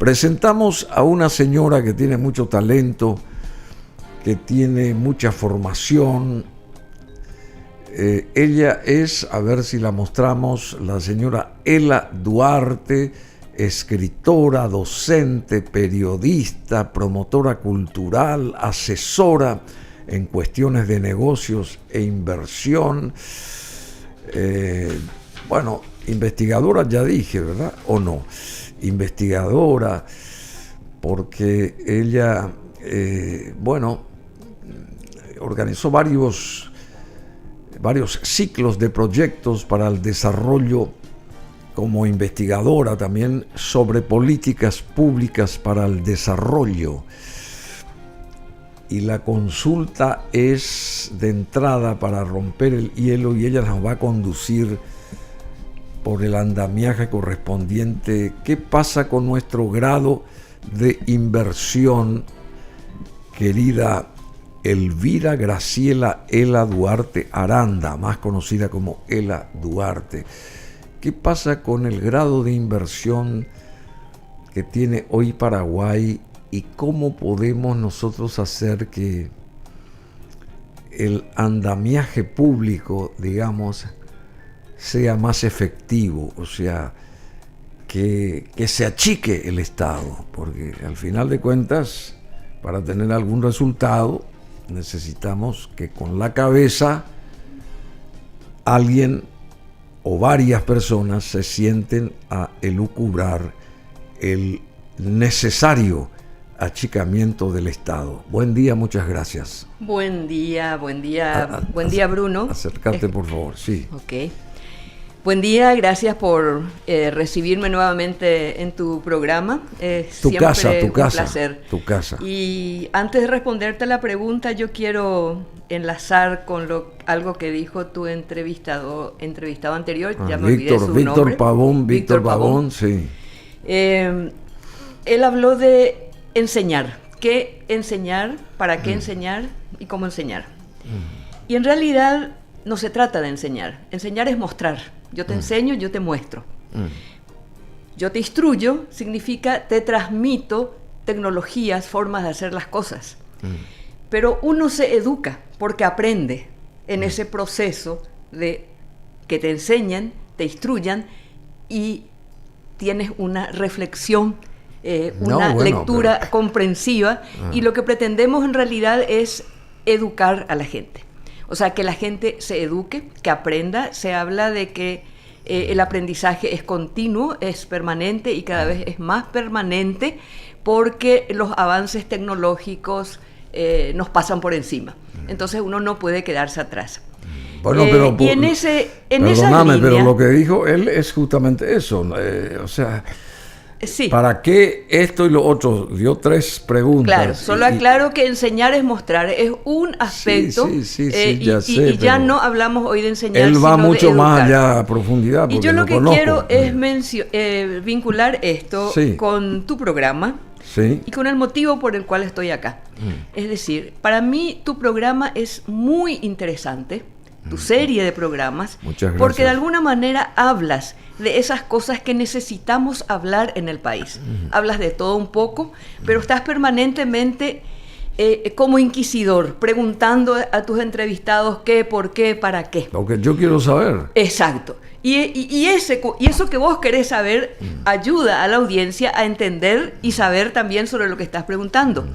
Presentamos a una señora que tiene mucho talento, que tiene mucha formación. Ella es, a ver si la mostramos, la señora Ela Duarte, escritora, docente, periodista, promotora cultural, asesora en cuestiones de negocios e inversión. Bueno, investigadora ya dije, ¿verdad? ¿O no? Investigadora, porque ella, organizó varios ciclos de proyectos para el desarrollo como investigadora también sobre políticas públicas para el desarrollo. Y la consulta es de entrada para romper el hielo y ella nos va a conducir por el andamiaje correspondiente. ¿Qué pasa con nuestro grado de inversión, querida Elvira Graciela Ela Duarte Aranda, más conocida como Ela Duarte? ¿Qué pasa con el grado de inversión que tiene hoy Paraguay y cómo podemos nosotros hacer que el andamiaje público, digamos, sea más efectivo? O sea, que se achique el Estado, porque al final de cuentas, para tener algún resultado, necesitamos que con la cabeza alguien o varias personas se sienten a elucubrar el necesario achicamiento del Estado. Buen día, muchas gracias. Buen día, Bruno. Acércate, por favor, sí. Ok. Buen día, gracias por recibirme nuevamente en tu programa. Tu casa, un placer. Tu casa. Y antes de responderte a la pregunta, yo quiero enlazar con algo que dijo tu entrevistado anterior. Ya me olvidé su nombre. Víctor Pavón, sí. Él habló de enseñar. ¿Qué enseñar? ¿Para qué enseñar? ¿Y cómo enseñar? Y en realidad no se trata de enseñar. Enseñar es mostrar. Yo te enseño, yo te muestro. Yo te instruyo, significa te transmito tecnologías, formas de hacer las cosas. Pero uno se educa porque aprende en ese proceso de que te enseñan, te instruyan y tienes una reflexión, lectura comprensiva. Y lo que pretendemos en realidad es educar a la gente. O sea, que la gente se eduque, que aprenda. Se habla de que el aprendizaje es continuo, es permanente y cada vez es más permanente porque los avances tecnológicos nos pasan por encima. Entonces uno no puede quedarse atrás. Bueno, pero y en esa línea, pero lo que dijo él es justamente eso. O sea, sí. ¿Para qué esto y lo otro? Dio 3 preguntas. Claro, solo aclaro que enseñar es mostrar, es un aspecto. Sí, ya sé. Y ya no hablamos hoy de enseñar, él va sino mucho de más allá a profundidad. Y yo lo que conozco. quiero es vincular esto con tu programa y con el motivo por el cual estoy acá. Es decir, para mí tu programa es muy interesante, tu serie de programas, porque de alguna manera hablas de esas cosas que necesitamos hablar en el país. Hablas de todo un poco, pero estás permanentemente como inquisidor, preguntando a tus entrevistados qué, por qué, para qué. Lo que yo quiero saber. Exacto. Y eso que vos querés saber ayuda a la audiencia a entender y saber también sobre lo que estás preguntando.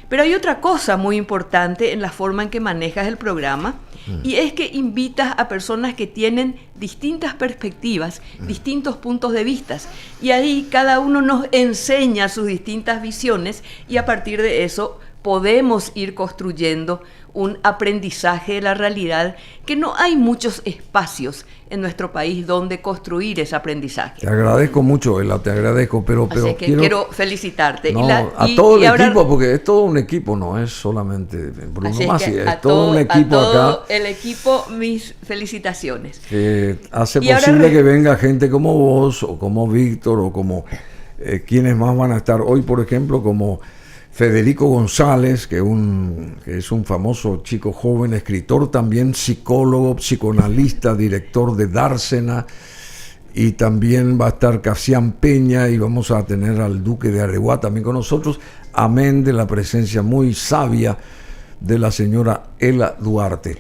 Pero hay otra cosa muy importante en la forma en que manejas el programa, y es que invitas a personas que tienen distintas perspectivas, distintos puntos de vista, y ahí cada uno nos enseña sus distintas visiones, y a partir de eso podemos ir construyendo un aprendizaje de la realidad, que no hay muchos espacios en nuestro país donde construir ese aprendizazi. Te agradezco mucho, Ela, te agradezco, pero así que quiero felicitarte. No, a todo el equipo, porque es todo un equipo, no es solamente Bruno Masi, es todo un equipo acá. A todo el equipo, mis felicitaciones. Que hace posible que venga gente como vos, o como Víctor, o como quienes más van a estar hoy, por ejemplo, como Federico González, que es un famoso chico joven, escritor también, psicólogo, psicoanalista, director de Dársena, y también va a estar Casián Peña y vamos a tener al Duque de Areguá también con nosotros, amén de la presencia muy sabia de la señora Ela Duarte,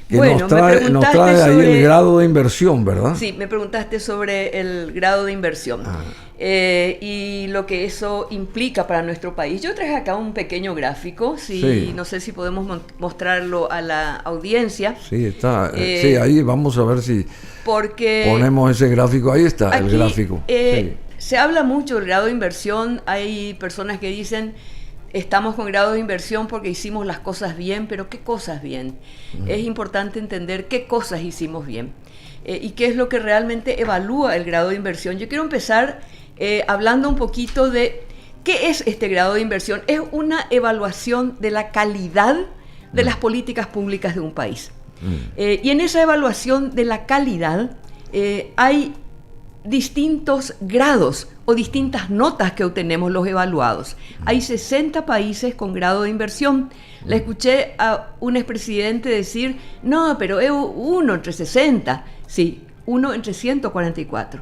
que Bueno, nos trae ahí el grado de inversión, ¿verdad? Sí, me preguntaste sobre el grado de inversión y lo que eso implica para nuestro país. Yo traje acá un pequeño gráfico, sí. No sé si podemos mostrarlo a la audiencia. Sí, está. Sí, ahí vamos a ver si ponemos ese gráfico. Ahí está aquí, el gráfico. Se habla mucho del grado de inversión. Hay personas que dicen: estamos con grado de inversión porque hicimos las cosas bien, pero ¿qué cosas bien? Es importante entender qué cosas hicimos bien y qué es lo que realmente evalúa el grado de inversión. Yo quiero empezar hablando un poquito de qué es este grado de inversión. Es una evaluación de la calidad de las políticas públicas de un país. Y en esa evaluación de la calidad hay distintos grados o distintas notas que obtenemos los evaluados. Hay 60 países con grado de inversión. Le escuché a un expresidente decir: no, pero es uno entre 60. Sí, uno entre 144.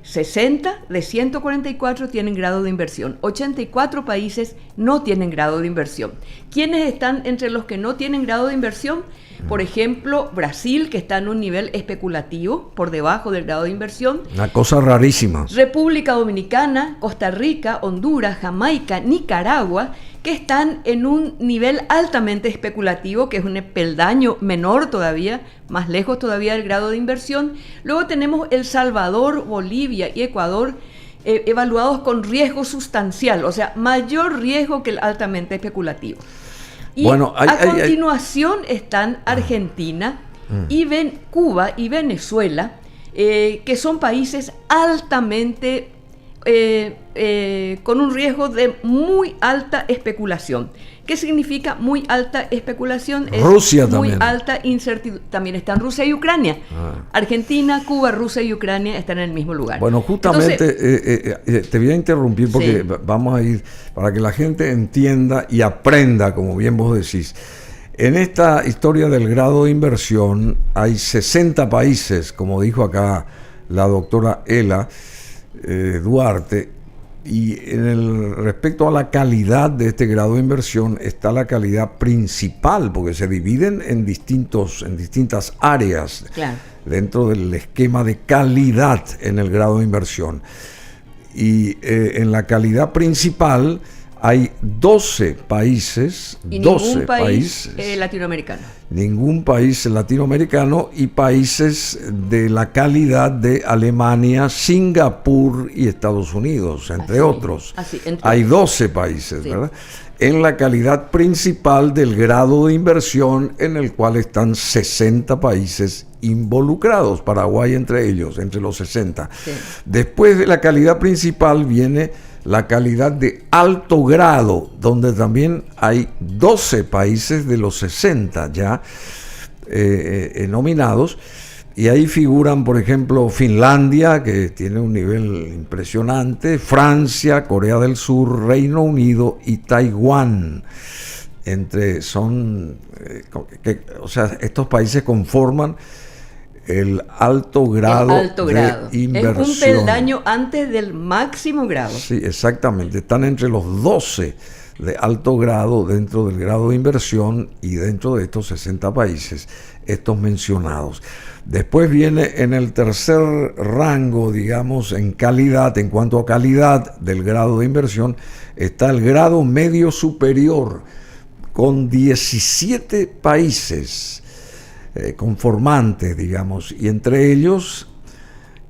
60 de 144 tienen grado de inversión. 84 países no tienen grado de inversión. ¿Quiénes están entre los que no tienen grado de inversión? Por ejemplo, Brasil, que está en un nivel especulativo, por debajo del grado de inversión. Una cosa rarísima. República Dominicana, Costa Rica, Honduras, Jamaica, Nicaragua, que están en un nivel altamente especulativo, que es un peldaño menor todavía, más lejos todavía del grado de inversión. Luego tenemos El Salvador, Bolivia y Ecuador, evaluados con riesgo sustancial, o sea, mayor riesgo que el altamente especulativo. Y a continuación están Argentina, y Cuba y Venezuela, que son países altamente con un riesgo de muy alta especulación. ¿Qué significa muy alta especulación? Rusia es muy también. Alta incertidumbre. También están Rusia y Ucrania. Argentina, Cuba, Rusia y Ucrania están en el mismo lugar. Bueno, justamente te voy a interrumpir porque vamos a ir para que la gente entienda y aprenda, como bien vos decís. En esta historia del grado de inversión hay 60 países, como dijo acá la doctora Ela Duarte, y respecto a la calidad de este grado de inversión está la calidad principal, porque se dividen en distintas áreas dentro del esquema de calidad en el grado de inversión. Y en la calidad principal hay 12 países. Y 12 ningún país países latinoamericano. Ningún país latinoamericano, y países de la calidad de Alemania, Singapur y Estados Unidos, entre otros. Hay 12 países, ¿verdad? En la calidad principal del grado de inversión, en el cual están 60 países involucrados, Paraguay entre ellos, entre los 60. Después de la calidad principal viene la calidad de alto grado, donde también hay 12 países de los 60 ya nominados, y ahí figuran, por ejemplo, Finlandia, que tiene un nivel impresionante, Francia, Corea del Sur, Reino Unido y Taiwán. O sea, estos países conforman el alto grado de inversión. Es un peldaño antes del máximo grado. Sí, exactamente. Están entre los 12 de alto grado dentro del grado de inversión y dentro de estos 60 países, estos mencionados. Después viene en el tercer rango, digamos, en calidad, en cuanto a calidad del grado de inversión, está el grado medio superior, con 17 países conformantes, digamos, y entre ellos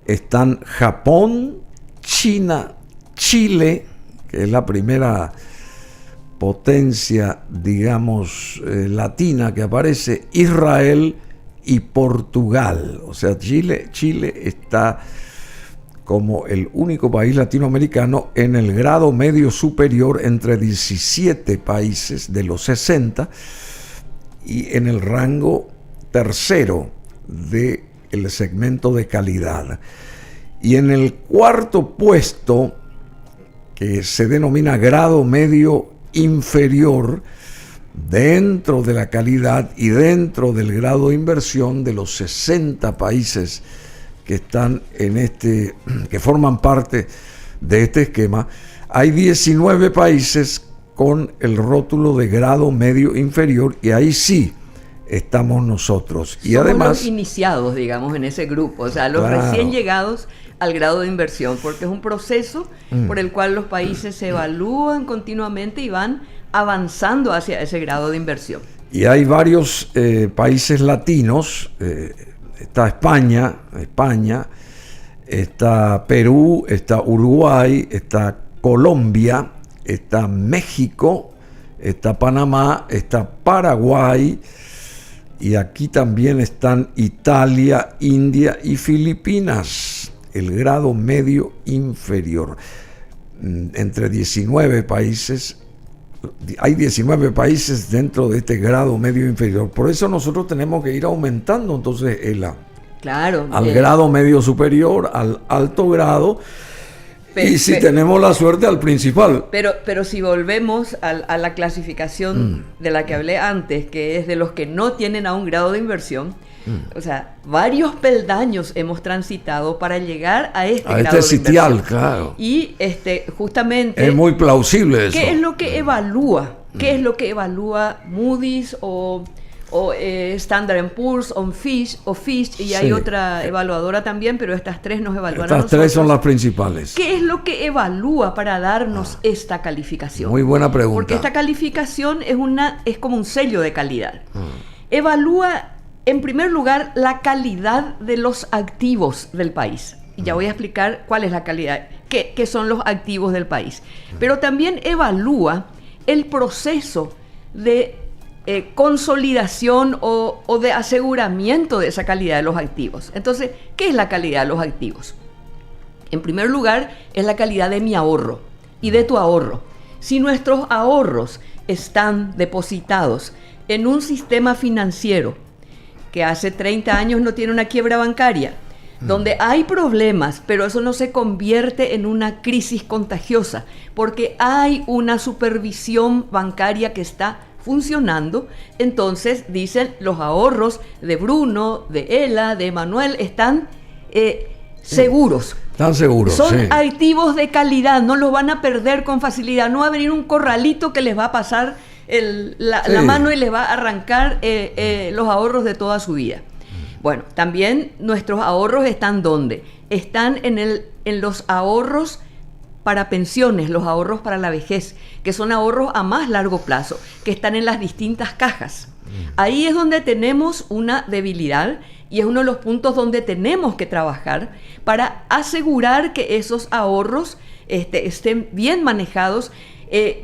están Japón, China, Chile, que es la primera potencia, digamos, latina que aparece, Israel y Portugal. O sea, Chile está como el único país latinoamericano en el grado medio superior entre 17 países de los 60 y en el rango tercero del segmento de calidad. Y en el cuarto puesto, que se denomina grado medio inferior, dentro de la calidad y dentro del grado de inversión de los 60 países que están que forman parte de este esquema, hay 19 países con el rótulo de grado medio inferior, y ahí sí estamos nosotros. Y somos además los iniciados, digamos, en ese grupo, o sea, los claro, recién llegados al grado de inversión, porque es un proceso por el cual los países se evalúan continuamente y van avanzando hacia ese grado de inversión. Y hay varios países latinos, está España, está Perú, está Uruguay, está Colombia, está México, está Panamá, está Paraguay, y aquí también están Italia, India y Filipinas, el grado medio inferior. Entre 19 países, hay 19 países dentro de este grado medio inferior. Por eso nosotros tenemos que ir aumentando entonces claro, al grado medio superior, al alto grado, y si tenemos la suerte, al principal. Pero si volvemos a la clasificación de la que hablé antes, que es de los que no tienen aún grado de inversión, o sea, varios peldaños hemos transitado para llegar a grado de sitial, inversión. claro. Y justamente es muy plausible eso. ¿Qué es lo que evalúa? ¿Qué es lo que evalúa Moody's o Standard & Poor's o Fitch? Y hay otra evaluadora también, pero estas tres nos evalúan a nosotros. Estas tres son las principales. ¿Qué es lo que evalúa para darnos esta calificación? Muy buena pregunta. Porque esta calificación es como un sello de calidad. Evalúa, en primer lugar, la calidad de los activos del país. Y ya voy a explicar cuál es la calidad, qué son los activos del país. Pero también evalúa el proceso de consolidación o de aseguramiento de esa calidad de los activos. Entonces, ¿qué es la calidad de los activos? En primer lugar, es la calidad de mi ahorro y de tu ahorro. Si nuestros ahorros están depositados en un sistema financiero que hace 30 años no tiene una quiebra bancaria, donde hay problemas, pero eso no se convierte en una crisis contagiosa, porque hay una supervisión bancaria que está funcionando, entonces dicen los ahorros de Bruno, de Ela, de Manuel están seguros. Están seguros. Son activos de calidad, no los van a perder con facilidad, no va a venir un corralito que les va a pasar la mano y les va a arrancar los ahorros de toda su vida. Bueno, también nuestros ahorros están ¿dónde? Están en los ahorros para pensiones, los ahorros para la vejez, que son ahorros a más largo plazo, que están en las distintas cajas. Ahí es donde tenemos una debilidad y es uno de los puntos donde tenemos que trabajar para asegurar que esos ahorros estén bien manejados,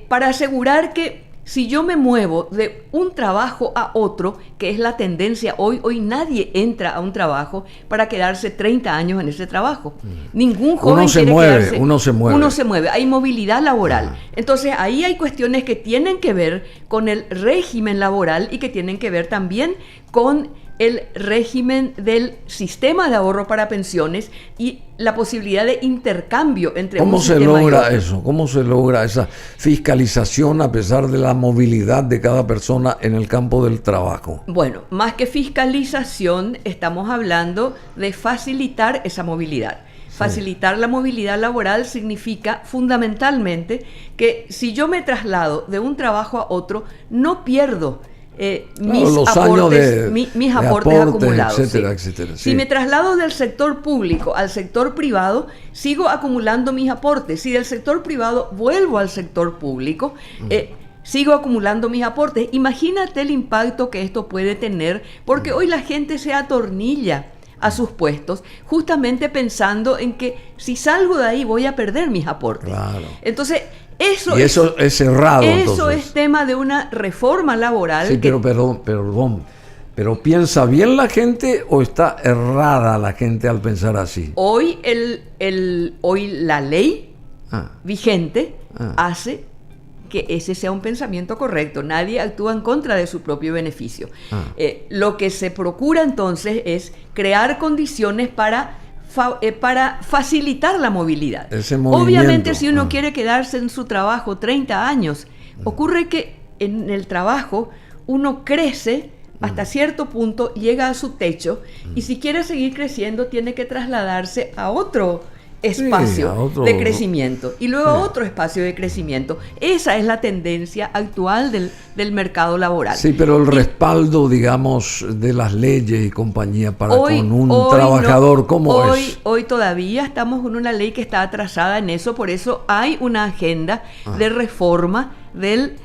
para asegurar que si yo me muevo de un trabajo a otro, que es la tendencia hoy nadie entra a un trabajo para quedarse 30 años en ese trabajo. Ningún joven quiere quedarse. Uno se mueve. Hay movilidad laboral. Entonces ahí hay cuestiones que tienen que ver con el régimen laboral y que tienen que ver también con el régimen del sistema de ahorro para pensiones y la posibilidad de intercambio entre un sistema y otro. ¿Cómo se logra eso? ¿Cómo se logra esa fiscalización a pesar de la movilidad de cada persona en el campo del trabajo? Bueno, más que fiscalización, estamos hablando de facilitar esa movilidad. Facilitar la movilidad laboral significa fundamentalmente que si yo me traslado de un trabajo a otro, no pierdo mis aportes acumulados. Etcétera, etcétera. Si me traslado del sector público al sector privado, sigo acumulando mis aportes. Si del sector privado vuelvo al sector público, sigo acumulando mis aportes. Imagínate el impacto que esto puede tener, porque hoy la gente se atornilla a sus puestos, justamente pensando en que si salgo de ahí voy a perder mis aportes. Claro. Entonces, eso es errado. Eso es tema de una reforma laboral. Sí, pero perdón. ¿Pero piensa bien la gente o está errada la gente al pensar así? Hoy la ley vigente hace que ese sea un pensamiento correcto. Nadie actúa en contra de su propio beneficio. Lo que se procura entonces es crear condiciones para facilitar la movilidad. Obviamente, si uno quiere quedarse en su trabajo 30 años, ocurre que en el trabajo uno crece hasta cierto punto llega a su techo y si quiere seguir creciendo tiene que trasladarse a otro espacio de crecimiento y luego a otro espacio de crecimiento. Esa es la tendencia actual del mercado laboral. Sí, pero el respaldo, digamos, de las leyes y compañía para con un trabajador, ¿cómo es? Hoy todavía estamos con una ley que está atrasada en eso, por eso hay una agenda de reforma del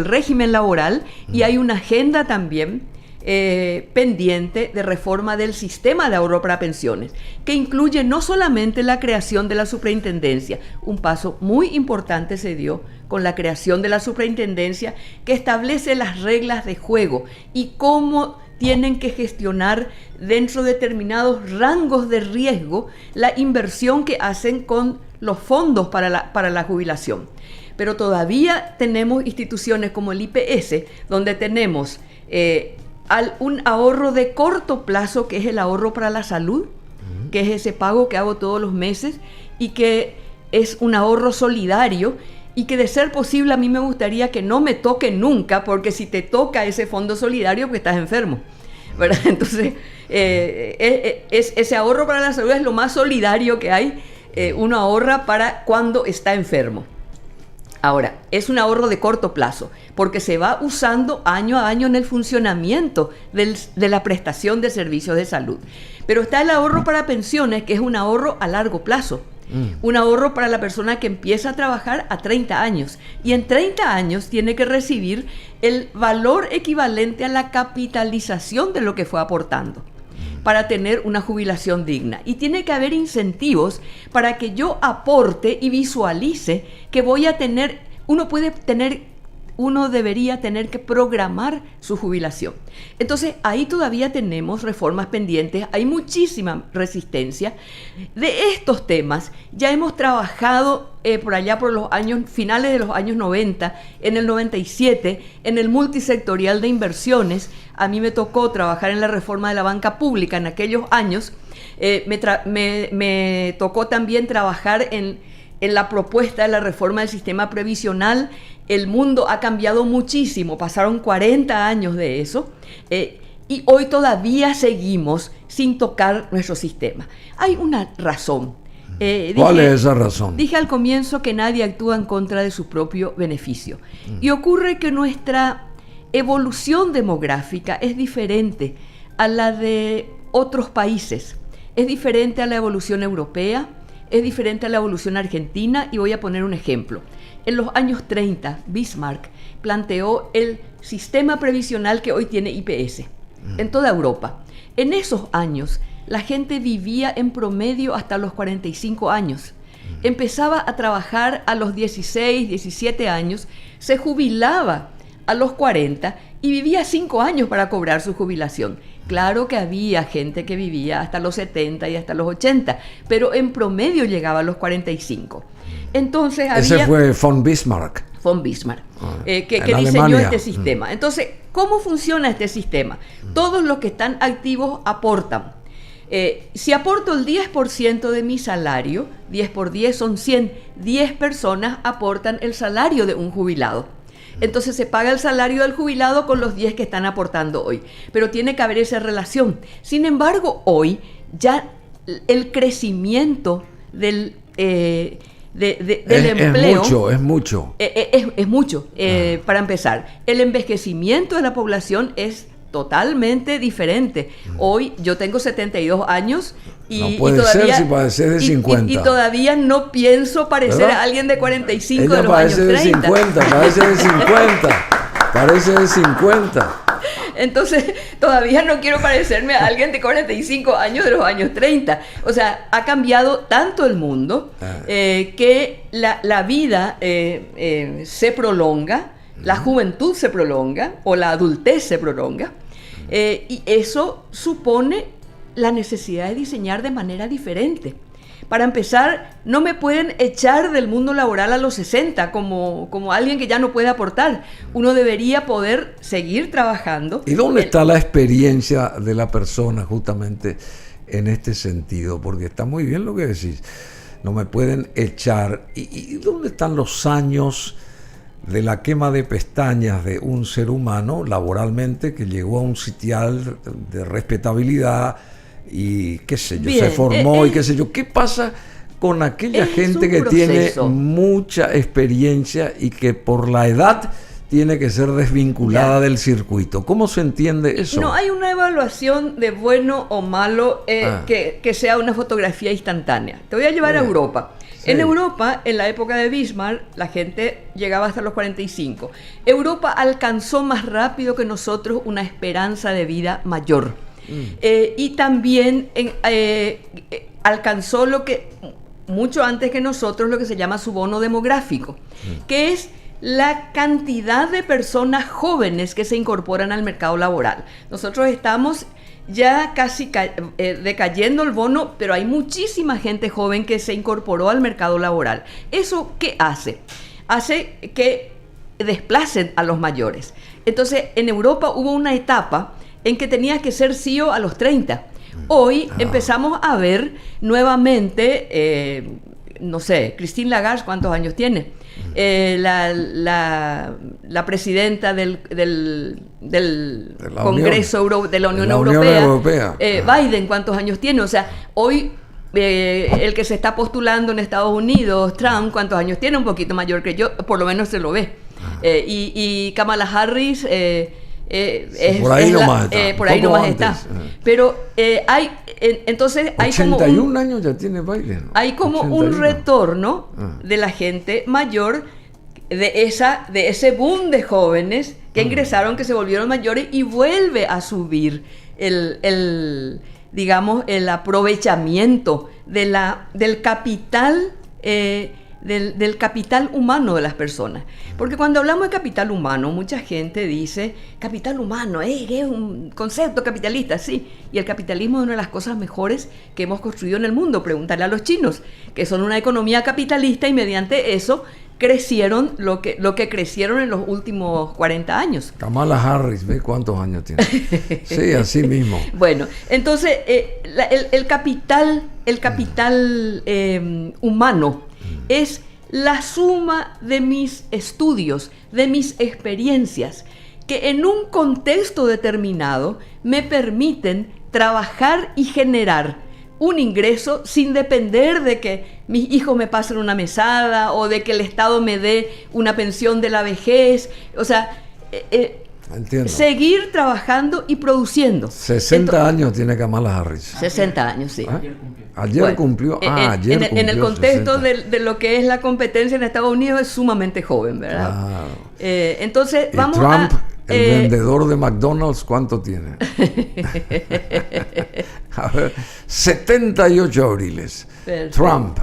régimen laboral y hay una agenda también pendiente de reforma del sistema de ahorro para pensiones, que incluye no solamente la creación de la superintendencia, un paso muy importante se dio con la creación de la superintendencia que establece las reglas de juego y cómo tienen que gestionar dentro de determinados rangos de riesgo la inversión que hacen con los fondos para la jubilación. Pero todavía tenemos instituciones como el IPS, donde tenemos un ahorro de corto plazo, que es el ahorro para la salud, que es ese pago que hago todos los meses y que es un ahorro solidario y que de ser posible a mí me gustaría que no me toque nunca, porque si te toca ese fondo solidario pues estás enfermo, ¿verdad? Entonces ese ahorro para la salud es lo más solidario que hay. Uno ahorra para cuando está enfermo. Ahora, es un ahorro de corto plazo, porque se va usando año a año en el funcionamiento de la prestación de servicios de salud. Pero está el ahorro para pensiones, que es un ahorro a largo plazo. Un ahorro para la persona que empieza a trabajar a 30 años. Y en 30 años tiene que recibir el valor equivalente a la capitalización de lo que fue aportando para tener una jubilación digna. Y tiene que haber incentivos para que yo aporte y visualice que voy a tener, uno debería tener que programar su jubilación. Entonces, ahí todavía tenemos reformas pendientes, hay muchísima resistencia. De estos temas ya hemos trabajado por allá por los años, finales de los años 90, en el 97, en el multisectorial de inversiones. A mí me tocó trabajar en la reforma de la banca pública en aquellos años. Me tocó también trabajar en la propuesta de la reforma del sistema previsional. El mundo ha cambiado muchísimo, pasaron 40 años de eso, y hoy todavía seguimos sin tocar nuestro sistema. Hay una razón. ¿Cuál es esa razón? Dije al comienzo que nadie actúa en contra de su propio beneficio. Y ocurre que nuestra evolución demográfica es diferente a la de otros países. Es diferente a la evolución europea, es diferente a la evolución argentina, y voy a poner un ejemplo. En los años 30, Bismarck planteó el sistema previsional que hoy tiene IPS en toda Europa. En esos años, la gente vivía en promedio hasta los 45 años. Empezaba a trabajar a los 16, 17 años, se jubilaba a los 40 y vivía 5 años para cobrar su jubilación. Claro que había gente que vivía hasta los 70 y hasta los 80, pero en promedio llegaba a los 45. Entonces ese fue von Bismarck. Von Bismarck, que diseñó este sistema. Entonces, ¿cómo funciona este sistema? Todos los que están activos aportan. Si aporto el 10% de mi salario, 10 por 10 son 100, 10 personas aportan el salario de un jubilado. Entonces se paga el salario del jubilado con los 10 que están aportando hoy. Pero tiene que haber esa relación. Sin embargo, hoy ya el crecimiento del empleo... Es mucho. Es mucho. Para empezar, el envejecimiento de la población es totalmente diferente. Hoy yo tengo 72 años y, no puede todavía, ser si parece de 50. Y todavía no pienso parecer a alguien de 45 Ella de los años 30. Parece de 50. Parece de 50. Entonces, todavía no quiero parecerme a alguien de 45 años de los años 30. O sea, ha cambiado tanto el mundo que la vida se prolonga, la juventud se prolonga o la adultez se prolonga. Y eso supone la necesidad de diseñar de manera diferente. Para empezar, no me pueden echar del mundo laboral a los 60 como alguien que ya no puede aportar. Uno debería poder seguir trabajando. ¿Y dónde está la experiencia de la persona justamente en este sentido? Porque está muy bien lo que decís. No me pueden echar. ¿Y dónde están los años de la quema de pestañas de un ser humano laboralmente que llegó a un sitial de respetabilidad y qué sé yo, Bien, se formó y qué sé yo. ¿Qué pasa con aquella gente que tiene mucha experiencia y que por la edad tiene que ser desvinculada del circuito? ¿Cómo se entiende eso? No hay una evaluación de bueno o malo que sea una fotografía instantánea. Te voy a llevar a Europa. Sí. En Europa, en la época de Bismarck, la gente llegaba hasta los 45. Europa alcanzó más rápido que nosotros una esperanza de vida mayor. Y también alcanzó lo que, mucho antes que nosotros, lo que se llama su bono demográfico, que es la cantidad de personas jóvenes que se incorporan al mercado laboral. Nosotros estamos ya casi decayendo el bono, pero hay muchísima gente joven que se incorporó al mercado laboral. ¿Eso qué hace? Hace que desplacen a los mayores. Entonces, en Europa hubo una etapa en que tenías que ser CEO a los 30. Hoy empezamos a ver nuevamente, no sé, Christine Lagarde, ¿cuántos años tiene? La presidenta del Congreso de la Unión Europea. Biden, ¿cuántos años tiene? O sea, hoy el que se está postulando en Estados Unidos, Trump, ¿cuántos años tiene? Un poquito mayor que yo, por lo menos se lo ve. Y Kamala Harris por ahí nomás está. Pero entonces hay 81 años ya tiene Biden. Hay como 81. Un retorno de la gente mayor de ese boom de jóvenes que ingresaron, que se volvieron mayores, y vuelve a subir digamos, el aprovechamiento del capital del capital humano de las personas. Porque cuando hablamos de capital humano, mucha gente dice, capital humano, es un concepto capitalista, sí. Y el capitalismo es una de las cosas mejores que hemos construido en el mundo. Pregúntale a los chinos, que son una economía capitalista y mediante eso crecieron lo que crecieron en los últimos 40 años. Kamala Harris, ¿ve cuántos años tiene? Sí, así mismo. Bueno, entonces el capital humano es la suma de mis estudios, de mis experiencias, que en un contexto determinado me permiten trabajar y generar un ingreso sin depender de que mis hijos me pasen una mesada o de que el Estado me dé una pensión de la vejez. O sea, seguir trabajando y produciendo. 60 años tiene Kamala Harris. 60 años, sí. Ayer cumplió. Ayer cumplió en el contexto de lo que es la competencia en Estados Unidos, es sumamente joven, ¿verdad? Claro. Entonces, ¿Y vamos Trump, el vendedor de McDonald's, cuánto tiene? A ver, 78 abriles. Perfecto. Trump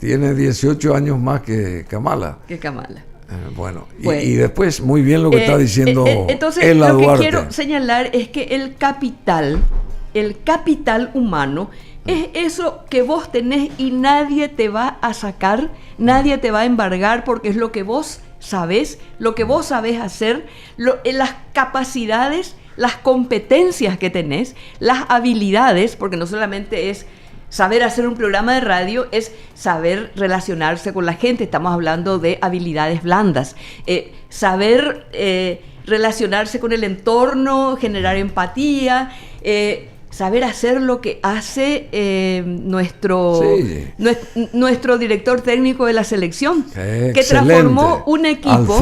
tiene 18 años más que Kamala. Bueno, y después, muy bien lo que está diciendo entonces, lo que quiero señalar es que el capital humano es eso que vos tenés y nadie te va a sacar, nadie te va a embargar, porque es lo que vos sabés, lo que vos sabés hacer, las capacidades, las competencias que tenés, las habilidades, porque no solamente es saber hacer un programa de radio, es saber relacionarse con la gente. Estamos hablando de habilidades blandas. Saber relacionarse con el entorno, generar empatía, saber hacer lo que hace nuestro director técnico de la selección, que transformó un equipo,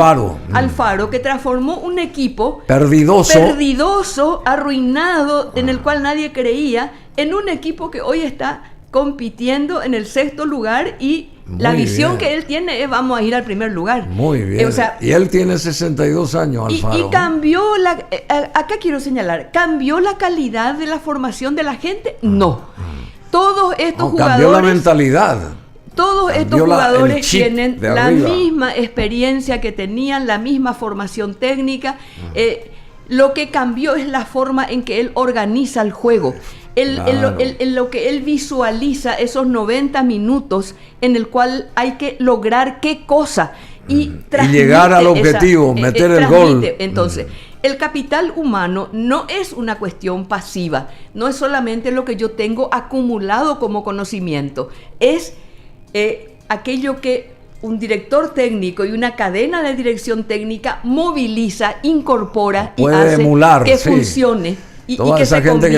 Alfaro, que transformó un equipo perdidoso, arruinado, en el cual nadie creía, en un equipo que hoy está compitiendo en el 6º lugar y la visión que él tiene es vamos a ir al primer lugar. Muy bien. Y él tiene 62 años, Alfaro. Y cambió acá quiero señalar, ¿cambió la calidad de la formación de la gente? No. Todos estos jugadores... Cambió la mentalidad. Todos estos jugadores tienen la misma experiencia que tenían, la misma formación técnica. Lo que cambió es la forma en que él organiza el juego. En lo que él visualiza esos 90 minutos en el cual hay que lograr qué cosa y llegar al objetivo, meter el gol. Entonces, el capital humano no es una cuestión pasiva, no es solamente lo que yo tengo acumulado como conocimiento, es aquello que un director técnico y una cadena de dirección técnica moviliza, incorpora y hace emular, que funcione. Toda que esa gente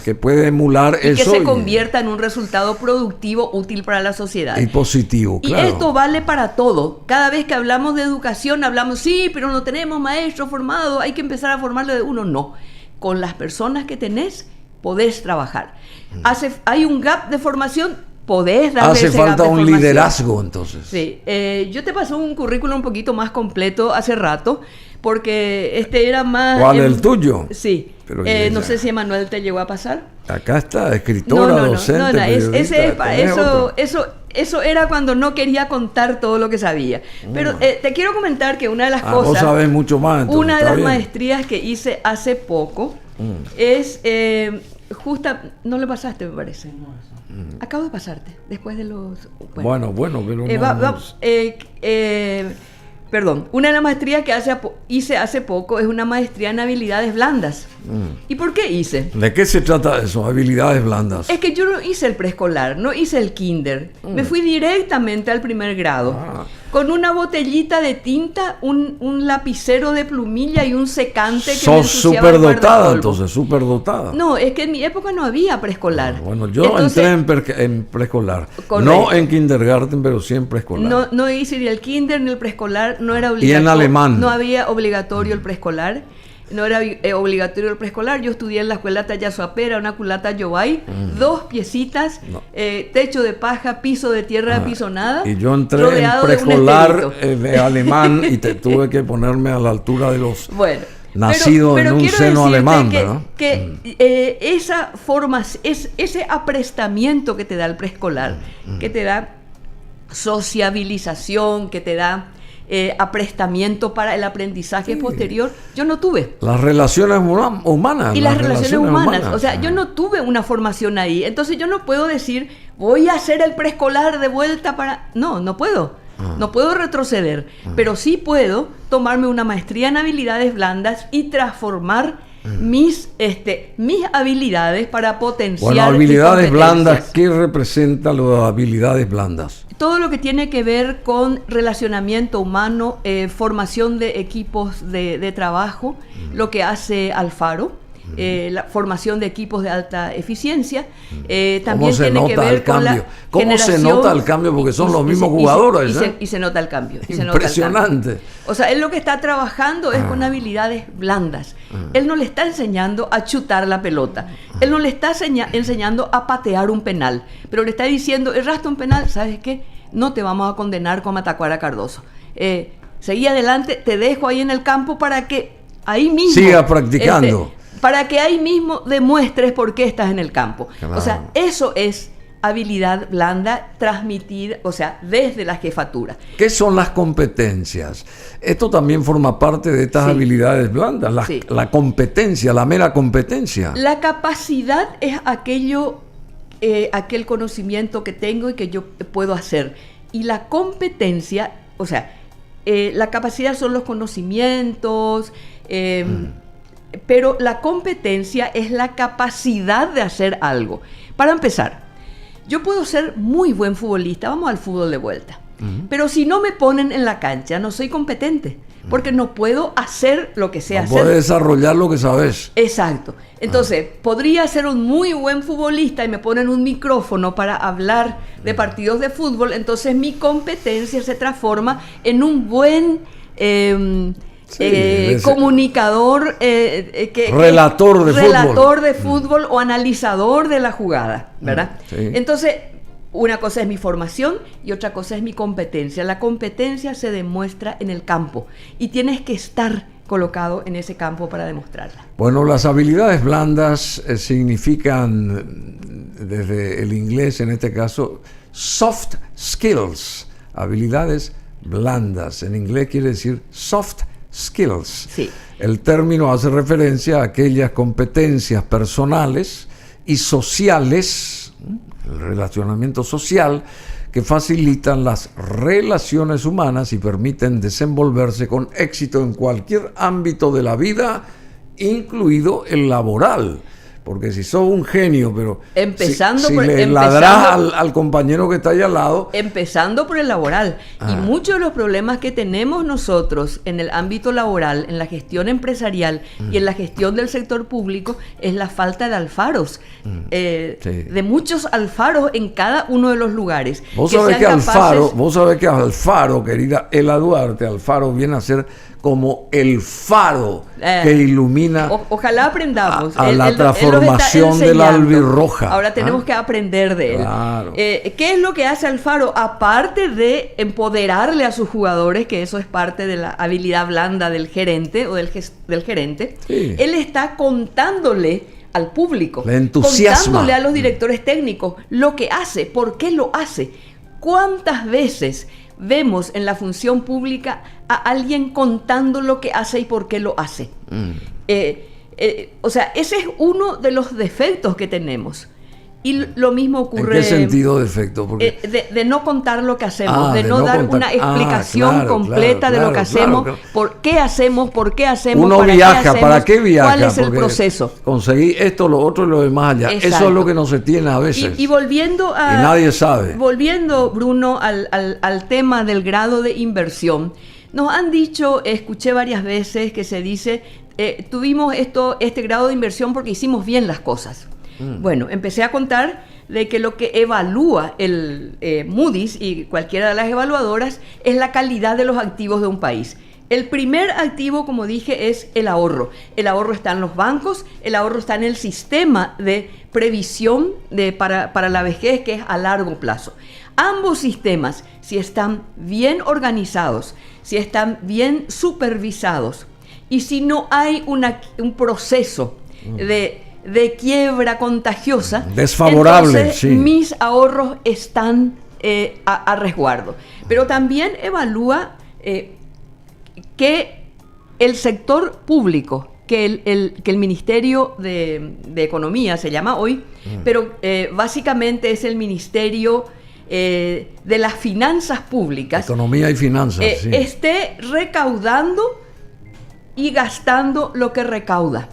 que puede emular y eso. Que se convierta en un resultado productivo, útil para la sociedad. Y positivo, claro. Y esto vale para todo. Cada vez que hablamos de educación, hablamos, sí, pero no tenemos maestros formados, hay que empezar a formarlo de uno. No. Con las personas que tenés, podés trabajar. Hay un gap de formación, podés darle ese gap de formación. Hace falta un liderazgo, entonces. Sí. Yo te pasé un currículum un poquito más completo hace rato, porque este era más... ¿Cuál es el tuyo? Sí. No sé si Emanuel te llegó a pasar. Acá está, escritora, docente, periodista. Eso era cuando no quería contar todo lo que sabía. Pero te quiero comentar que una de las cosas... Vos sabés mucho más, entonces, una de las maestrías que hice hace poco es no le pasaste, me parece. Acabo de pasarte, después de los... Bueno, pero perdón, una de las maestrías que hice hace poco es una maestría en habilidades blandas. ¿Y por qué hice? ¿De qué se trata eso, habilidades blandas? Es que yo no hice el preescolar, no hice el kinder. Me fui directamente al primer grado. Con una botellita de tinta, un lapicero de plumilla y un secante que me ensuciaba el guardapolvo. Superdotada, entonces, superdotada. No, es que en mi época no había preescolar. Bueno, yo entré en preescolar. Correcto. No en kindergarten, pero sí en preescolar. No hice ni el kinder ni el preescolar, no era obligatorio. Y en alemán. No había obligatorio el preescolar. No era obligatorio el preescolar. Yo estudié en la escuela Tallazuapera, una culata Yobay, 2 piecitas, techo de paja, piso de tierra apisonada. Y yo entré en preescolar de alemán y tuve que ponerme a la altura de los nacidos en un seno alemán. Esa forma, ese aprestamiento que te da el preescolar, que te da sociabilización, que te da aprestamiento para el aprendizaje posterior, yo no tuve. Las relaciones humanas. Y las relaciones humanas. O sea, yo no tuve una formación ahí. Entonces yo no puedo decir, voy a hacer el preescolar de vuelta para... No puedo. No puedo retroceder. Pero sí puedo tomarme una maestría en habilidades blandas y transformar mis habilidades para potenciar. Bueno, habilidades blandas, ¿qué representa las habilidades blandas? Todo lo que tiene que ver con relacionamiento humano, formación de equipos de trabajo, lo que hace Alfaro, la formación de equipos de alta eficiencia, también tiene que ver con la ¿Cómo se nota el cambio? Porque son los mismos jugadores. Y se nota el cambio. Impresionante. O sea, él lo que está trabajando es con habilidades blandas. Él no le está enseñando a chutar la pelota. Él no le está enseñando a patear un penal. Pero le está diciendo, erraste un penal, ¿sabes qué? No te vamos a condenar como a Tacuara Cardoso. Seguí adelante, te dejo ahí en el campo para que ahí mismo... siga practicando. Para que ahí mismo demuestres por qué estás en el campo. Claro. O sea, eso es habilidad blanda transmitida, o sea, desde la jefatura. ¿Qué son las competencias? Esto también forma parte de estas habilidades blandas, la competencia, la mera competencia. La capacidad es aquel conocimiento que tengo y que yo puedo hacer. Y la competencia, o sea, la capacidad son los conocimientos, pero la competencia es la capacidad de hacer algo. Para empezar, yo puedo ser muy buen futbolista, vamos al fútbol de vuelta, pero si no me ponen en la cancha, no soy competente, porque no puedo hacer lo que sé hacer. No puedes desarrollar lo que sabes. Exacto. Entonces, podría ser un muy buen futbolista y me ponen un micrófono para hablar de partidos de fútbol, entonces mi competencia se transforma en un buen... comunicador, relator de fútbol o analizador de la jugada, ¿verdad? Entonces, una cosa es mi formación y otra cosa es mi competencia. La competencia se demuestra en el campo y tienes que estar colocado en ese campo para demostrarla. Bueno, las habilidades blandas significan, desde el inglés en este caso, soft skills, habilidades blandas. En inglés quiere decir soft skills. Sí. El término hace referencia a aquellas competencias personales y sociales, el relacionamiento social, que facilitan las relaciones humanas y permiten desenvolverse con éxito en cualquier ámbito de la vida, incluido el laboral. Porque si sos un genio, pero empezando si por, le ladrás al compañero que está ahí al lado... Empezando por el laboral. Y muchos de los problemas que tenemos nosotros en el ámbito laboral, en la gestión empresarial y en la gestión del sector público, es la falta de alfaros. De muchos alfaros en cada uno de los lugares. Vos sabés que Alfaro, querida Ela Duarte, Alfaro viene a ser como el faro que ilumina ojalá aprendamos a la transformación de la albirroja. Ahora tenemos que aprender de él. Claro. ¿Qué es lo que hace Alfaro? Aparte de empoderarle a sus jugadores, que eso es parte de la habilidad blanda del gerente o del gerente, él está contándole al público, le entusiasma, contándole a los directores técnicos lo que hace, por qué lo hace. ¿Cuántas veces vemos en la función pública a alguien contando lo que hace y por qué lo hace? O sea, ese es uno de los defectos que tenemos. Y lo mismo ocurre... ¿En qué sentido defecto? Porque... de no contar lo que hacemos, de no dar una explicación completa de lo que hacemos, por qué hacemos, uno para viaja, qué hacemos, ¿para qué viaja? ¿Cuál es el proceso? Conseguí esto, lo otro y lo demás allá. Exacto. Eso es lo que no se tiene a veces. Y volviendo a... Y nadie sabe. Volviendo, Bruno, al tema del grado de inversión, nos han dicho, escuché varias veces que se dice, tuvimos este grado de inversión porque hicimos bien las cosas. Bueno, empecé a contar de que lo que evalúa el Moody's y cualquiera de las evaluadoras es la calidad de los activos de un país. El primer activo, como dije, es el ahorro. El ahorro está en los bancos, el ahorro está en el sistema de previsión para la vejez, que es a largo plazo. Ambos sistemas, si están bien organizados, si están bien supervisados y si no hay un proceso de quiebra contagiosa, desfavorable, entonces mis ahorros están a resguardo. Pero también evalúa que el sector público, que el Ministerio de Economía se llama hoy, pero básicamente es el Ministerio de las Finanzas Públicas, Economía y Finanzas, esté recaudando y gastando lo que recauda.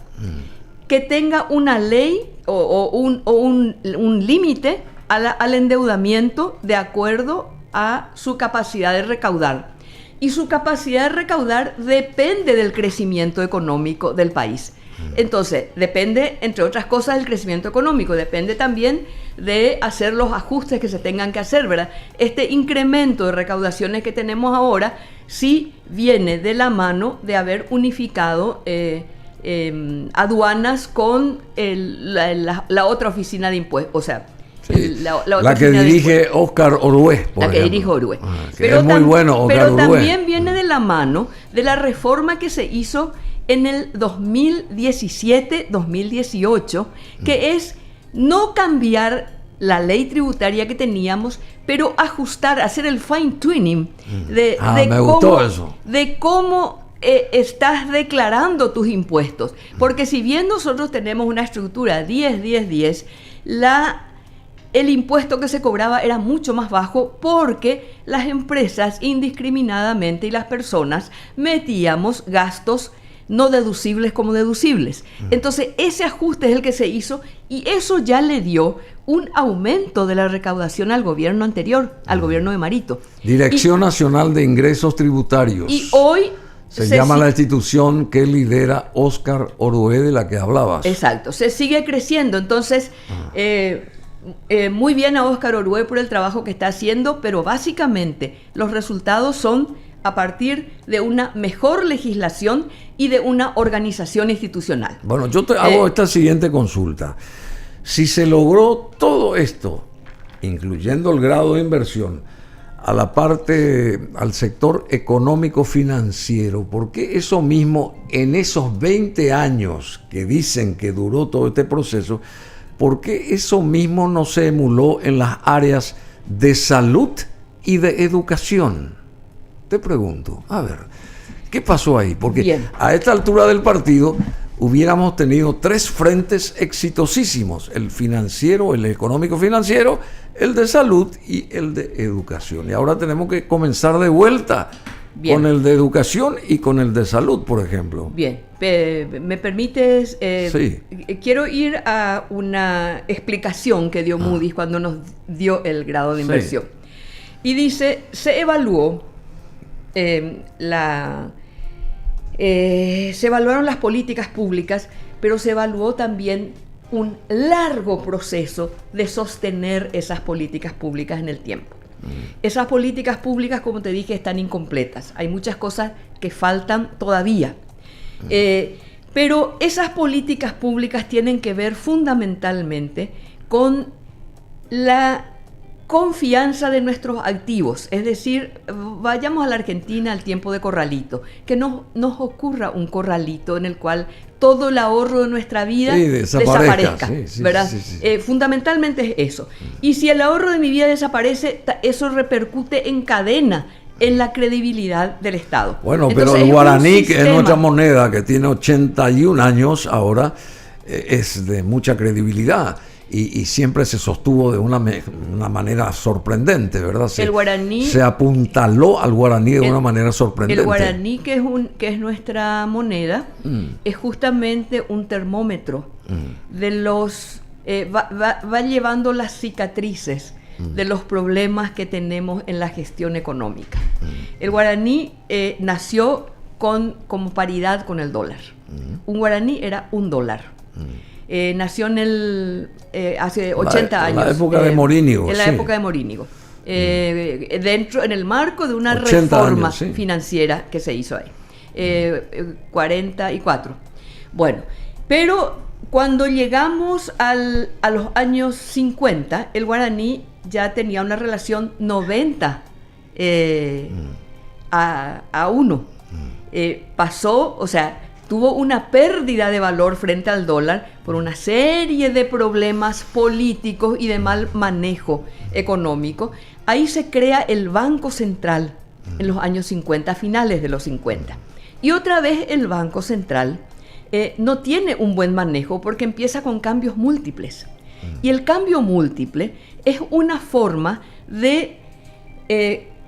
Que tenga una ley o un límite al endeudamiento de acuerdo a su capacidad de recaudar. Y su capacidad de recaudar depende del crecimiento económico del país. Entonces, depende, entre otras cosas, del crecimiento económico. Depende también de hacer los ajustes que se tengan que hacer, ¿verdad? Este incremento de recaudaciones que tenemos ahora sí viene de la mano de haber unificado aduanas con la otra oficina de impuestos, o sea, la que dirige Óscar Orué, la que dirige Orué. Pero es muy bueno Óscar Orué. Pero también viene de la mano de la reforma que se hizo en el 2017-2018, que es no cambiar la ley tributaria que teníamos, pero ajustar, hacer el fine tuning de cómo estás declarando tus impuestos. Porque si bien nosotros tenemos una estructura 10-10-10, el impuesto que se cobraba era mucho más bajo porque las empresas indiscriminadamente y las personas metíamos gastos no deducibles como deducibles. Entonces ese ajuste es el que se hizo y eso ya le dio un aumento de la recaudación al gobierno anterior, al gobierno de Marito. Dirección Nacional de Ingresos Tributarios. Y hoy se llama la institución que lidera Óscar Orué, de la que hablabas. Exacto, se sigue creciendo. Entonces, muy bien a Óscar Orué por el trabajo que está haciendo, pero básicamente los resultados son a partir de una mejor legislación y de una organización institucional. Bueno, yo te hago esta siguiente consulta. Si se logró todo esto, incluyendo el grado de inversión, al sector económico financiero, ¿por qué eso mismo en esos 20 años que dicen que duró todo este proceso, por qué eso mismo no se emuló en las áreas de salud y de educación? Te pregunto, a ver, ¿qué pasó ahí? Porque a esta altura del partido hubiéramos tenido 3 frentes exitosísimos: el financiero, el económico financiero, el de salud y el de educación. Y ahora tenemos que comenzar de vuelta Bien. Con el de educación y con el de salud, por ejemplo. Bien, ¿me permites? Sí. Quiero ir a una explicación que dio Moody's cuando nos dio el grado de inversión. Sí. Y dice, se evaluó, se evaluaron las políticas públicas, pero se evaluó también un largo proceso de sostener esas políticas públicas en el tiempo. Esas políticas públicas, como te dije, están incompletas. Hay muchas cosas que faltan todavía. Pero esas políticas públicas tienen que ver fundamentalmente con la confianza de nuestros activos. Es decir, vayamos a la Argentina al tiempo de Corralito. Que no nos ocurra un Corralito en el cual todo el ahorro de nuestra vida desaparezca, ¿verdad? Sí. Fundamentalmente es eso. Y si el ahorro de mi vida desaparece, eso repercute en cadena en la credibilidad del Estado. Bueno, entonces, pero el guaraní, que es nuestra moneda, que tiene 81 años ahora, es de mucha credibilidad. Y siempre se sostuvo de una manera sorprendente, ¿verdad? El guaraní se apuntaló al guaraní de una manera sorprendente. El guaraní, que es nuestra moneda, es justamente un termómetro de los... va llevando las cicatrices de los problemas que tenemos en la gestión económica. El guaraní nació como paridad con el dólar. Un guaraní era $1. Nació en hace 80 años. En la época de Morínigo. En la época de Morínigo. En el marco de una reforma financiera que se hizo ahí. 44. Bueno, pero cuando llegamos a los años 50, el guaraní ya tenía una relación 90 a 1. Pasó, o sea, tuvo una pérdida de valor frente al dólar por una serie de problemas políticos y de mal manejo económico. Ahí se crea el Banco Central en los años 50, finales de los 50. Y otra vez el Banco Central no tiene un buen manejo porque empieza con cambios múltiples. Y el cambio múltiple es una forma de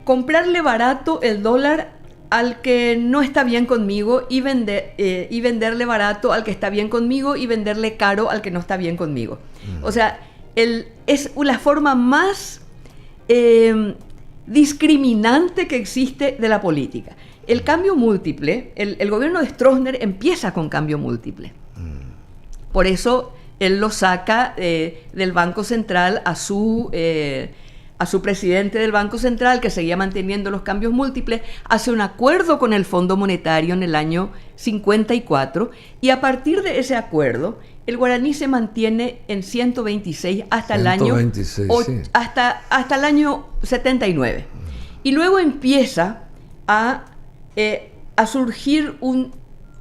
comprarle barato el dólar al que no está bien conmigo y venderle barato al que está bien conmigo y venderle caro al que no está bien conmigo. O sea, es la forma más discriminante que existe de la política. El cambio múltiple, el gobierno de Stroessner empieza con cambio múltiple. Por eso él lo saca del Banco Central a su presidente del Banco Central, que seguía manteniendo los cambios múltiples, hace un acuerdo con el Fondo Monetario en el año 54, y a partir de ese acuerdo, el guaraní se mantiene en 126 hasta el año 79. Y luego empieza a surgir un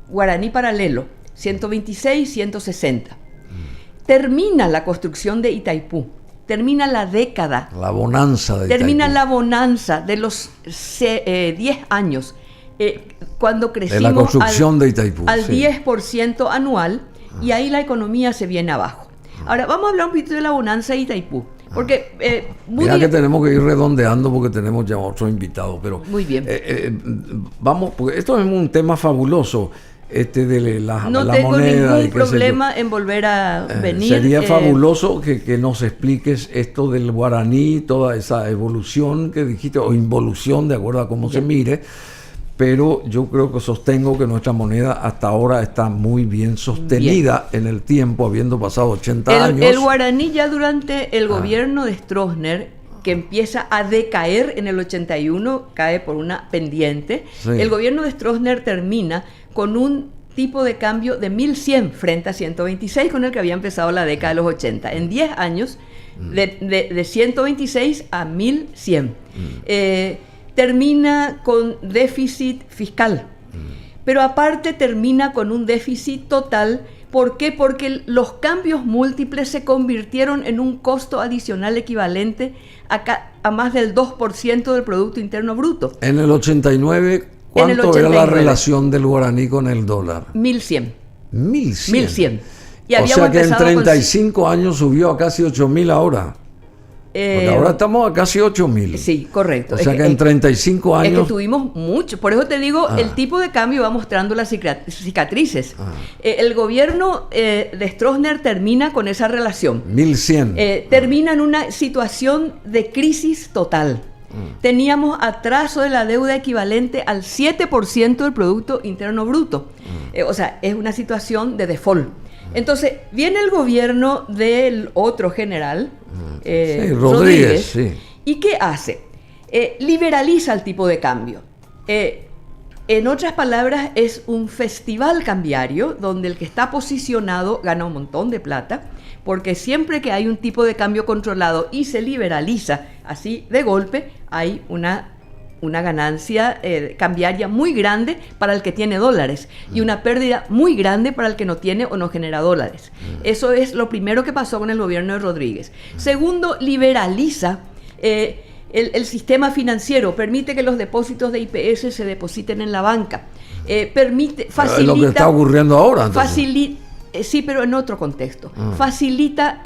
guaraní paralelo, 126, 160. Termina la construcción de Itaipú. Termina la década. La bonanza de Itaipú. Termina la bonanza de los 10 años, cuando crecimos de la construcción de Itaipú, al 10% anual, y ahí la economía se viene abajo. Ahora, vamos a hablar un poquito de la bonanza de Itaipú. Porque mira que tenemos que ir redondeando porque tenemos ya otro invitado. Pero, muy bien. Vamos, porque esto es un tema fabuloso. De la no la tengo moneda, ningún problema en volver a venir. Sería fabuloso que nos expliques esto del guaraní, toda esa evolución que dijiste, o involución, de acuerdo a cómo se mire, pero yo creo que sostengo que nuestra moneda hasta ahora está muy bien sostenida en el tiempo, habiendo pasado 80 años. El guaraní ya durante el gobierno de Stroessner, que empieza a decaer en el 81, cae por una pendiente. Sí. El gobierno de Stroessner termina con un tipo de cambio de 1100 frente a 126 con el que había empezado la década de los 80. En 10 años, de 126 a 1100. Termina con déficit fiscal, pero aparte termina con un déficit total. ¿Por qué? Porque los cambios múltiples se convirtieron en un costo adicional equivalente a más del 2% del Producto Interno Bruto. En el 89, ¿cuánto era la relación del guaraní con el dólar? 1100. 1100. Y o sea que en 35 años subió a casi 8000 ahora. Porque ahora estamos a casi 8.000. Sí, correcto. O sea que en 35 años... Es que tuvimos mucho. Por eso te digo, el tipo de cambio va mostrando las cicatrices. El gobierno de Stroessner termina con esa relación. 1100. Termina en una situación de crisis total. Teníamos atraso de la deuda equivalente al 7% del Producto Interno Bruto. O sea, es una situación de default. Entonces, viene el gobierno del otro general, sí, Rodríguez, sí. ¿Y qué hace? Liberaliza el tipo de cambio. En otras palabras, es un festival cambiario donde el que está posicionado gana un montón de plata, porque siempre que hay un tipo de cambio controlado y se liberaliza así de golpe, hay una ganancia cambiaria muy grande para el que tiene dólares y una pérdida muy grande para el que no tiene o no genera dólares. Eso es lo primero que pasó con el gobierno de Rodríguez. Segundo, liberaliza el sistema financiero, permite que los depósitos de IPS se depositen en la banca, facilita... lo que está ocurriendo ahora. Sí, pero en otro contexto. Facilita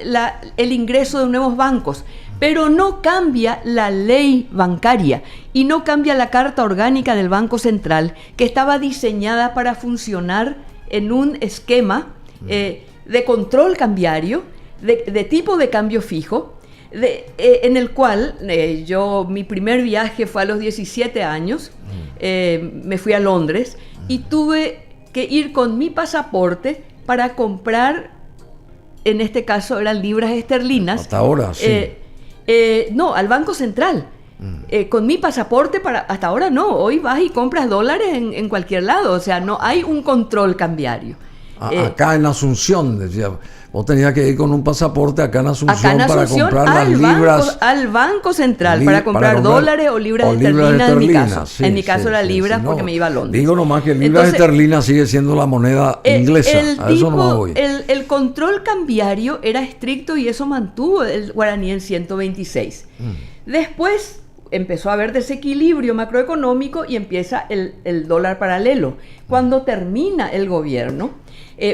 el ingreso de nuevos bancos, pero no cambia la ley bancaria y no cambia la Carta Orgánica del Banco Central, que estaba diseñada para funcionar en un esquema de control cambiario, de tipo de cambio fijo, en el cual mi primer viaje fue a los 17 años, me fui a Londres y tuve que ir con mi pasaporte para comprar, en este caso eran libras esterlinas. Hasta ahora, sí. No, al Banco Central. Con mi pasaporte, hasta ahora no. Hoy vas y compras dólares en cualquier lado. O sea, no hay un control cambiario. Acá en Asunción, decía, vos tenías que ir con un pasaporte acá en Asunción para comprar las libras. Al Banco Central, para comprar dólares o libras esterlinas, en mi caso. Sí, en mi caso era libras porque me iba a Londres. Digo nomás que libras esterlinas sigue siendo la moneda inglesa. Eso no me voy. El control cambiario era estricto y eso mantuvo el guaraní en 126. Después empezó a haber desequilibrio macroeconómico y empieza el dólar paralelo. Cuando termina el gobierno,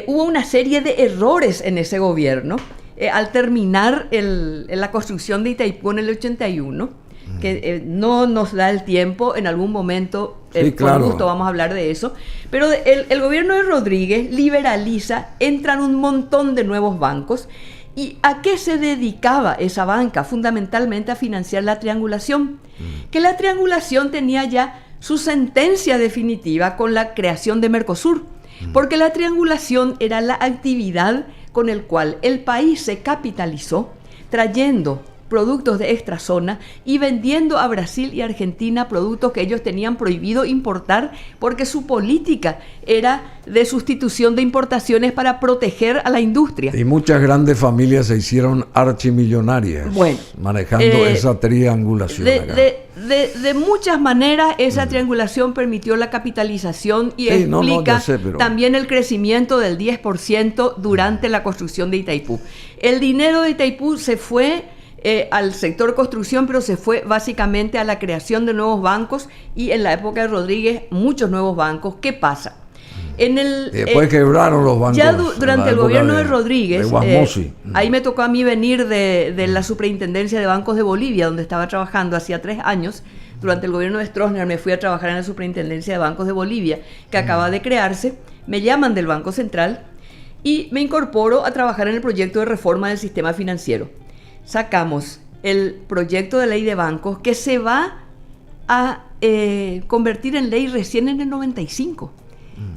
hubo una serie de errores en ese gobierno. Al terminar la construcción de Itaipú en el 81, que no nos da el tiempo, en algún momento, con gusto vamos a hablar de eso, pero el gobierno de Rodríguez liberaliza, entran un montón de nuevos bancos. ¿Y a qué se dedicaba esa banca? Fundamentalmente a financiar la triangulación. Que la triangulación tenía ya su sentencia definitiva con la creación de Mercosur. Porque la triangulación era la actividad con la cual el país se capitalizó, trayendo productos de extrazona y vendiendo a Brasil y Argentina productos que ellos tenían prohibido importar porque su política era de sustitución de importaciones para proteger a la industria. Y muchas grandes familias se hicieron archimillonarias manejando esa triangulación. De muchas maneras esa triangulación permitió la capitalización y explica también el crecimiento del 10% durante la construcción de Itaipú. El dinero de Itaipú se fue al sector construcción, pero se fue básicamente a la creación de nuevos bancos y en la época de Rodríguez muchos nuevos bancos. ¿Qué pasa? Después quebraron los bancos. Ya durante el gobierno de Rodríguez, ahí me tocó a mí venir de la Superintendencia de Bancos de Bolivia, donde estaba trabajando hacía 3 años. Durante el gobierno de Stroessner me fui a trabajar en la Superintendencia de Bancos de Bolivia, que acaba de crearse. Me llaman del Banco Central y me incorporo a trabajar en el proyecto de reforma del sistema financiero. Sacamos el proyecto de ley de bancos que se va a convertir en ley recién en el 95.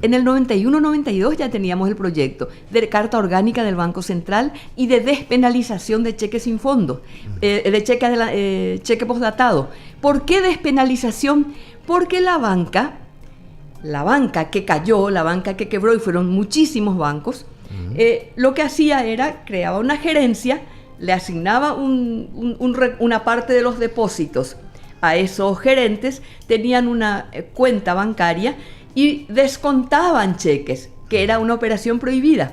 En el 91-92 ya teníamos el proyecto de Carta Orgánica del Banco Central y de despenalización de cheques sin fondo, de cheque postdatado. ¿Por qué despenalización? Porque la banca que cayó, la banca que quebró, y fueron muchísimos bancos, lo que hacía era, creaba una gerencia, le asignaba una parte de los depósitos a esos gerentes, tenían una cuenta bancaria y descontaban cheques, que era una operación prohibida.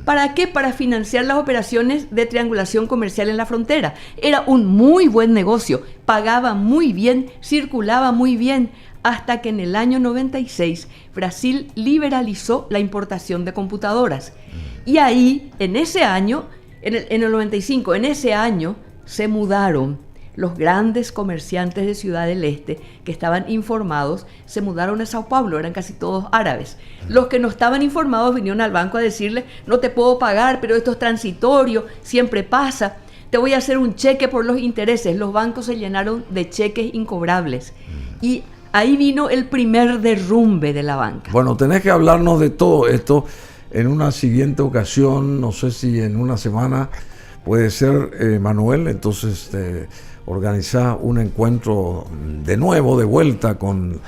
¿Para qué? Para financiar las operaciones de triangulación comercial en la frontera. Era un muy buen negocio, pagaba muy bien, circulaba muy bien, hasta que en el año 96 Brasil liberalizó la importación de computadoras. Y ahí, en ese año, en el 95, en ese año, se mudaron. Los grandes comerciantes de Ciudad del Este que estaban informados se mudaron a Sao Paulo, eran casi todos árabes. Los que no estaban informados vinieron al banco a decirle: no te puedo pagar, pero esto es transitorio, siempre pasa, te voy a hacer un cheque por los intereses. Los bancos se llenaron de cheques incobrables y ahí vino el primer derrumbe de la banca. Bueno, tenés que hablarnos de todo esto en una siguiente ocasión, no sé si en una semana puede ser, Manuel, entonces organizar un encuentro de nuevo, de vuelta con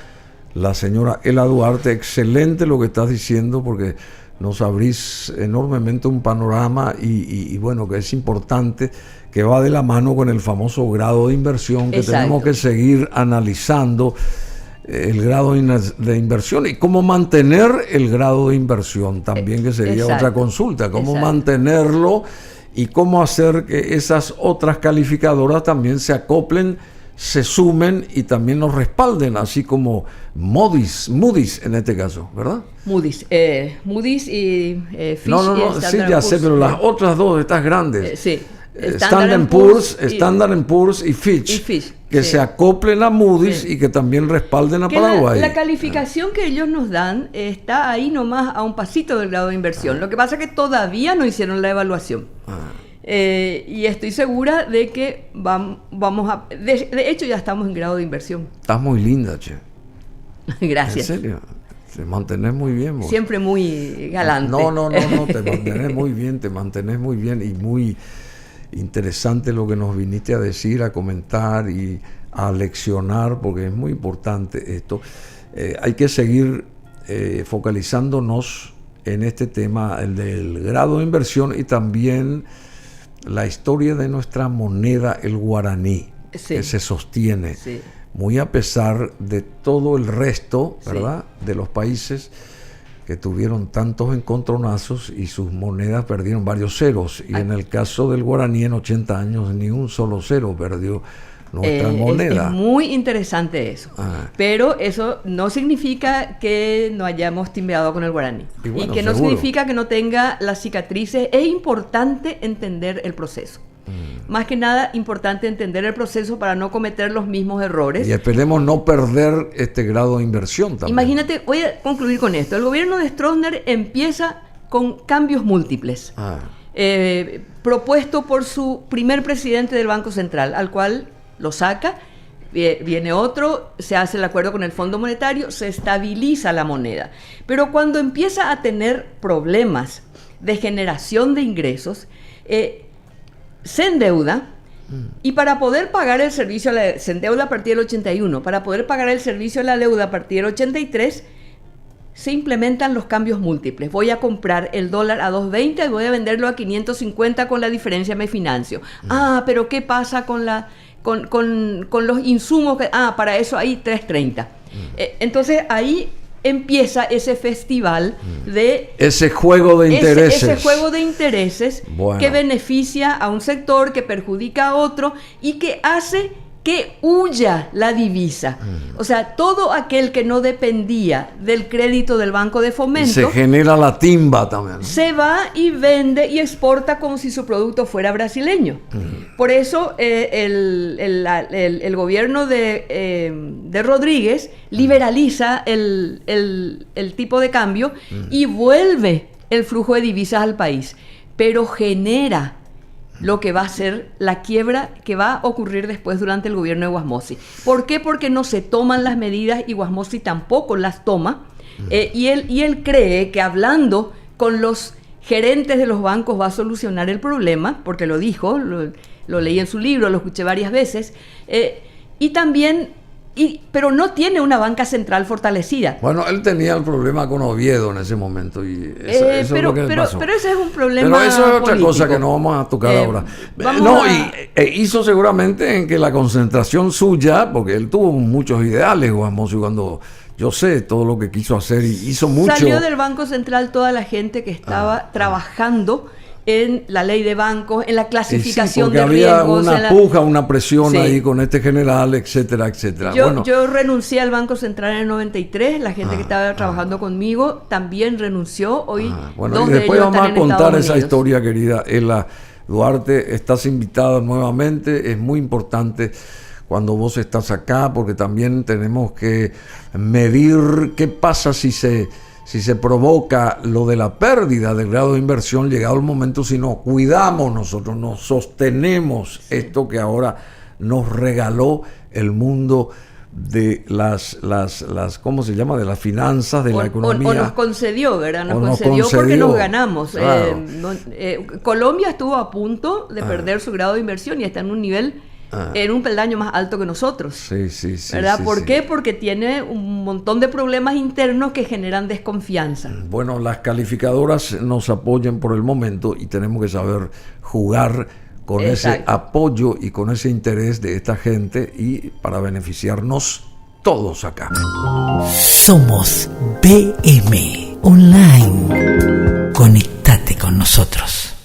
la señora Ela Duarte. Excelente lo que estás diciendo, porque nos abrís enormemente un panorama y bueno, que es importante, que va de la mano con el famoso grado de inversión, que Exacto. tenemos que seguir analizando el grado de inversión y cómo mantener el grado de inversión también, que sería Exacto. otra consulta, cómo Exacto. mantenerlo y cómo hacer que esas otras calificadoras también se acoplen, se sumen y también nos respalden, así como Moody's en este caso, ¿verdad? Moody's y Fitch. No, y sí, Standard ya Poor's. sé, pero las otras dos, estas grandes, Sí. Standard Poor's y Fitch, que sí. se acoplen a Moody's, Sí. y que también respalden a Que Paraguay. la calificación que ellos nos dan está ahí nomás a un pasito del grado de inversión. Lo que pasa es que todavía no hicieron la evaluación. Y estoy segura de que vamos a... De hecho, ya estamos en grado de inversión. Estás muy linda, che. Gracias. ¿En serio? Te mantenés muy bien vos. Siempre muy galante. No, te mantenés muy bien y muy interesante lo que nos viniste a decir, a comentar y a leccionar, porque es muy importante esto. Hay que seguir focalizándonos en este tema, el del grado de inversión, y también la historia de nuestra moneda, el guaraní, Sí. que se sostiene, Sí. muy a pesar de todo el resto, Sí. ¿verdad?, de los países que tuvieron tantos encontronazos y sus monedas perdieron varios ceros. Y en el caso del guaraní, en 80 años, ni un solo cero perdió nuestra moneda. Es muy interesante eso. Pero eso no significa que no hayamos timbrado con el guaraní. Y bueno, que no seguro. significa que no tenga las cicatrices. Es importante entender el proceso. Más que nada, importante entender el proceso para no cometer los mismos errores. Y esperemos no perder este grado de inversión también. Imagínate, voy a concluir con esto. El gobierno de Stroessner empieza con cambios múltiples. Propuesto por su primer presidente del Banco Central, al cual lo saca, viene otro, se hace el acuerdo con el Fondo Monetario, se estabiliza la moneda. Pero cuando empieza a tener problemas de generación de ingresos, se endeuda, y para poder pagar el servicio, se endeuda a partir del 81, para poder pagar el servicio de la deuda a partir del 83, se implementan los cambios múltiples. Voy a comprar el dólar a 2.20 y voy a venderlo a 550, con la diferencia me financio. Pero ¿qué pasa con los insumos? Para eso hay 3.30. Entonces ahí empieza ese festival de... Ese juego de intereses. Ese juego de intereses, bueno, que beneficia a un sector, que perjudica a otro y que hace que huya la divisa. O sea, todo aquel que no dependía del crédito del Banco de Fomento se genera la timba también. se va y vende y exporta como si su producto fuera brasileño. Por eso el gobierno de Rodríguez liberaliza el tipo de cambio y vuelve el flujo de divisas al país, pero genera lo que va a ser la quiebra que va a ocurrir después durante el gobierno de Wasmosy. ¿Por qué? Porque no se toman las medidas y Wasmosy tampoco las toma. Y él cree que hablando con los gerentes de los bancos va a solucionar el problema, porque lo dijo, lo leí en su libro, lo escuché varias veces, y también... pero no tiene una banca central fortalecida. Bueno, él tenía el problema con Oviedo en ese momento, y eso es lo que pasó. Pero ese es un problema Pero eso es otra político. cosa que no vamos a tocar ahora. Vamos Hizo seguramente en que la concentración suya, porque él tuvo muchos ideales, Wasmosy, cuando yo sé todo lo que quiso hacer y hizo mucho. Salió del Banco Central toda la gente que estaba trabajando en la ley de bancos, en la clasificación de había riesgos. Una puja, una presión Sí. ahí con este general, etcétera, etcétera. Yo renuncié al Banco Central en el 93, la gente que estaba trabajando conmigo también renunció. Hoy Bueno, dos y de después ellos vamos están a en contar Estados esa Unidos. historia, querida Ela, Duarte, estás invitada nuevamente. Es muy importante cuando vos estás acá, porque también tenemos que medir qué pasa si se provoca lo de la pérdida del grado de inversión, llegado el momento, si nos cuidamos nosotros, nos sostenemos esto que ahora nos regaló el mundo de las ¿cómo se llama? De las finanzas, de la economía. O nos concedió, ¿verdad? Nos concedió porque nos ganamos. Claro. Colombia estuvo a punto de perder su grado de inversión y está en un nivel, en un peldaño más alto que nosotros. Sí. ¿Verdad? Sí, ¿Por qué? Porque tiene un montón de problemas internos que generan desconfianza. Bueno, las calificadoras nos apoyan por el momento y tenemos que saber jugar con ese apoyo y con ese interés de esta gente y para beneficiarnos todos acá. Somos BM Online. Conectate con nosotros.